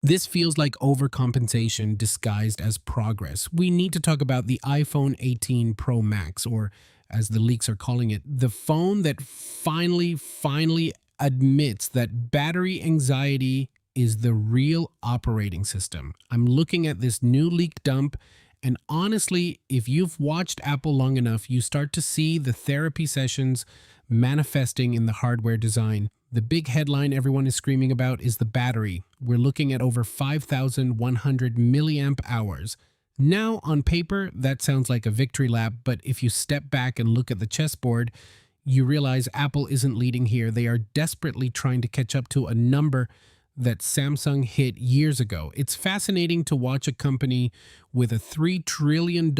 This feels like overcompensation disguised as progress. We need to talk about the iPhone 18 Pro Max, or as the leaks are calling it, the phone that finally admits that battery anxiety is the real operating system. I'm looking at this new leak dump, and honestly, if you've watched Apple long enough, you start to see the therapy sessions manifesting in the hardware design. The big headline everyone is screaming about is the battery. We're looking at over 5,100 milliamp hours. Now, on paper, that sounds like a victory lap, but if you step back and look at the chessboard, you realize Apple isn't leading here. They are desperately trying to catch up to a number that Samsung hit years ago. It's fascinating to watch a company with a $3 trillion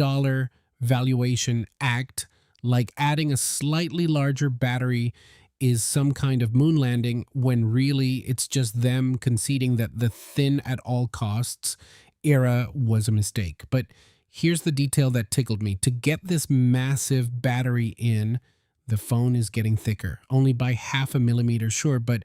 valuation act like adding a slightly larger battery is some kind of moon landing when really it's just them conceding that the thin at all costs era was a mistake. But here's the detail that tickled me. To get this massive battery in, the phone is getting thicker, only by half a millimeter, sure, but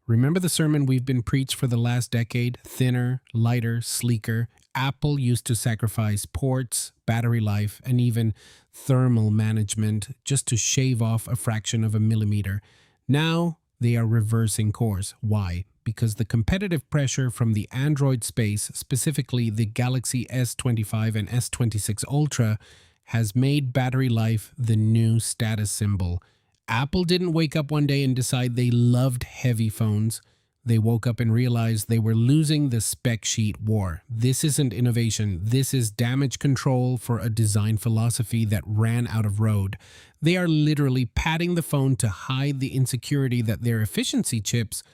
remember the sermon we've been preached for the last decade? Thinner, lighter, sleeker. Apple used to sacrifice ports, battery life, and even thermal management just to shave off a fraction of a millimeter. Now they are reversing course. Why? Because the competitive pressure from the Android space, specifically the Galaxy S25 and S26 Ultra, has made battery life the new status symbol. Apple didn't wake up one day and decide they loved heavy phones. They woke up and realized they were losing the spec sheet war. This isn't innovation. This is damage control for a design philosophy that ran out of road. They are literally padding the phone to hide the insecurity that their efficiency chips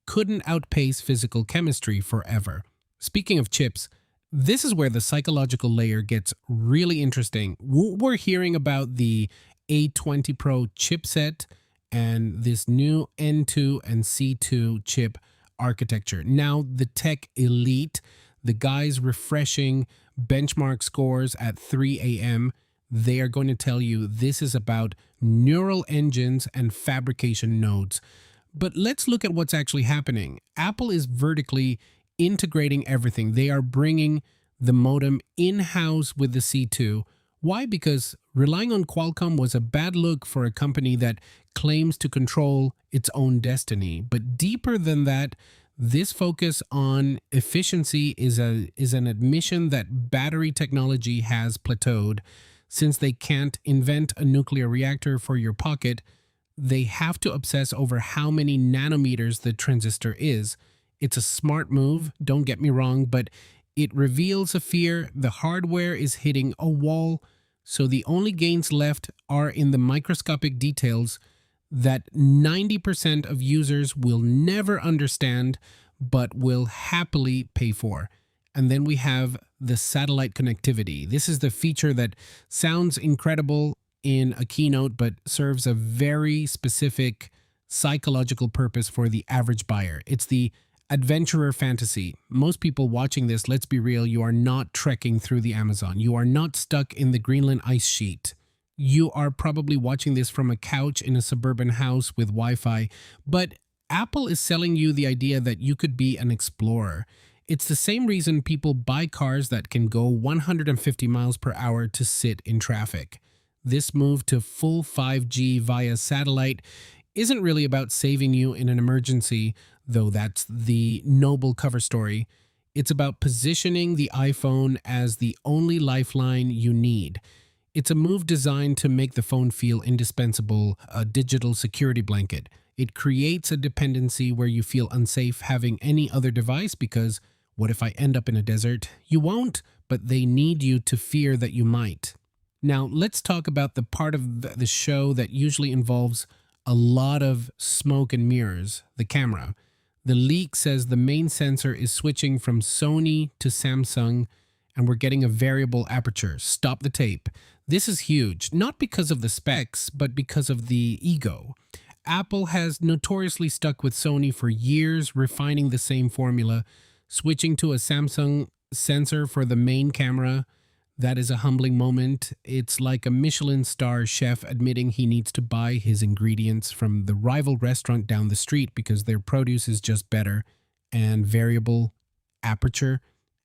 couldn't outpace physical chemistry forever. Speaking of chips, this is where the psychological layer gets really interesting. We're hearing about the A20 Pro chipset and this new N2 and C2 chip architecture. Now, the tech elite, the guys refreshing benchmark scores at 3 a.m., they are going to tell you this is about neural engines and fabrication nodes. But let's look at what's actually happening. Apple is vertically integrating everything. They are bringing the modem in-house with the C2. Why? Because relying on Qualcomm was a bad look for a company that claims to control its own destiny. But deeper than that, this focus on efficiency is an admission that battery technology has plateaued. Since they can't invent a nuclear reactor for your pocket, they have to obsess over how many nanometers the transistor is. It's a smart move, don't get me wrong, but it reveals a fear the hardware is hitting a wall, so the only gains left are in the microscopic details that 90% of users will never understand but will happily pay for. And then we have the satellite connectivity. This is the feature that sounds incredible in a keynote but serves a very specific psychological purpose for the average buyer. It's the adventurer fantasy. Most people watching this, let's be real, you are not trekking through the Amazon. You are not stuck in the Greenland ice sheet. You are probably watching this from a couch in a suburban house with Wi-Fi, but Apple is selling you the idea that you could be an explorer. It's the same reason people buy cars that can go 150 miles per hour to sit in traffic. This move to full 5G via satellite isn't really about saving you in an emergency, though that's the noble cover story. It's about positioning the iPhone as the only lifeline you need. It's a move designed to make the phone feel indispensable, a digital security blanket. It creates a dependency where you feel unsafe having any other device because what if I end up in a desert? You won't, but they need you to fear that you might. Now, let's talk about the part of the show that usually involves a lot of smoke and mirrors, the camera. The leak says the main sensor is switching from Sony to Samsung, and we're getting a variable aperture. Stop the tape. This is huge, not because of the specs, but because of the ego. Apple has notoriously stuck with Sony for years, refining the same formula, switching to a Samsung sensor for the main camera. That is a humbling moment. It's like a Michelin star chef admitting he needs to buy his ingredients from the rival restaurant down the street because their produce is just better. And variable aperture.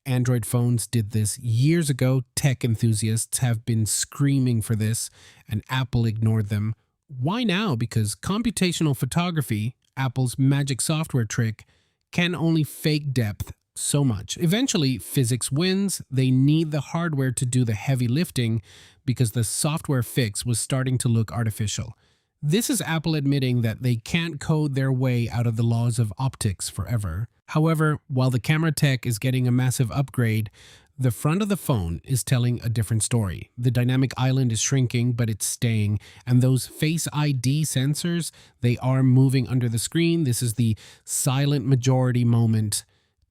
Android phones did this years ago. Tech enthusiasts have been screaming for this, and Apple ignored them. Why now? Because computational photography, Apple's magic software trick, can only fake depth so much. Eventually, physics wins. They need the hardware to do the heavy lifting because the software fix was starting to look artificial. This is Apple admitting that they can't code their way out of the laws of optics forever. However, while the camera tech is getting a massive upgrade, the front of the phone is telling a different story. The dynamic island is shrinking, but it's staying. And those Face ID sensors, they are moving under the screen. This is the silent majority moment.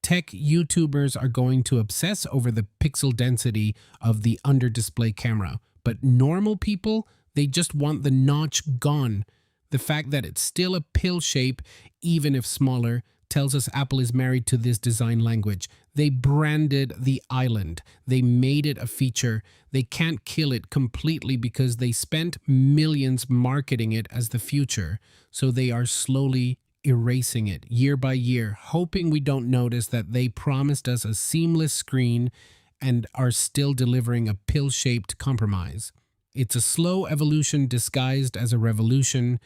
Tech YouTubers are going to obsess over the pixel density of the under-display camera. But normal people, they just want the notch gone. The fact that it's still a pill shape, even if smaller, tells us Apple is married to this design language. They branded the island. They made it a feature. They can't kill it completely because they spent millions marketing it as the future. So they are slowly erasing it year by year, hoping we don't notice that they promised us a seamless screen and are still delivering a pill-shaped compromise. It's a slow evolution disguised as a revolution,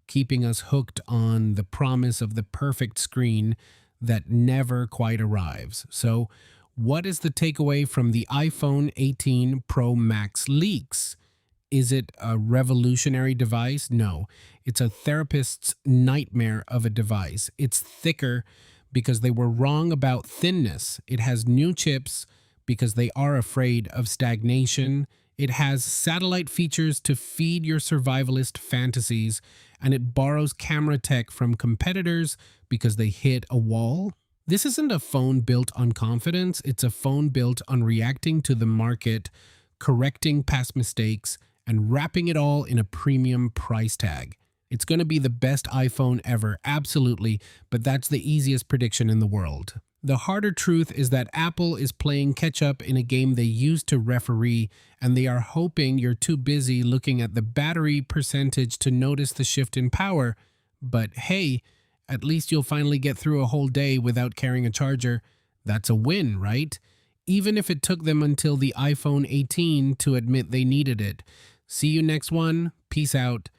keeping us hooked on the promise of the perfect screen that never quite arrives. So, what is the takeaway from the iPhone 18 Pro Max leaks? Is it a revolutionary device? No. It's a therapist's nightmare of a device. It's thicker because they were wrong about thinness. It has new chips because they are afraid of stagnation. It has satellite features to feed your survivalist fantasies, and it borrows camera tech from competitors because they hit a wall. This isn't a phone built on confidence. It's a phone built on reacting to the market, correcting past mistakes, and wrapping it all in a premium price tag. It's going to be the best iPhone ever, absolutely, but that's the easiest prediction in the world. The harder truth is that Apple is playing catch-up in a game they used to referee, and they are hoping you're too busy looking at the battery percentage to notice the shift in power. But hey, at least you'll finally get through a whole day without carrying a charger. That's a win, right? Even if it took them until the iPhone 18 to admit they needed it. See you next one. Peace out.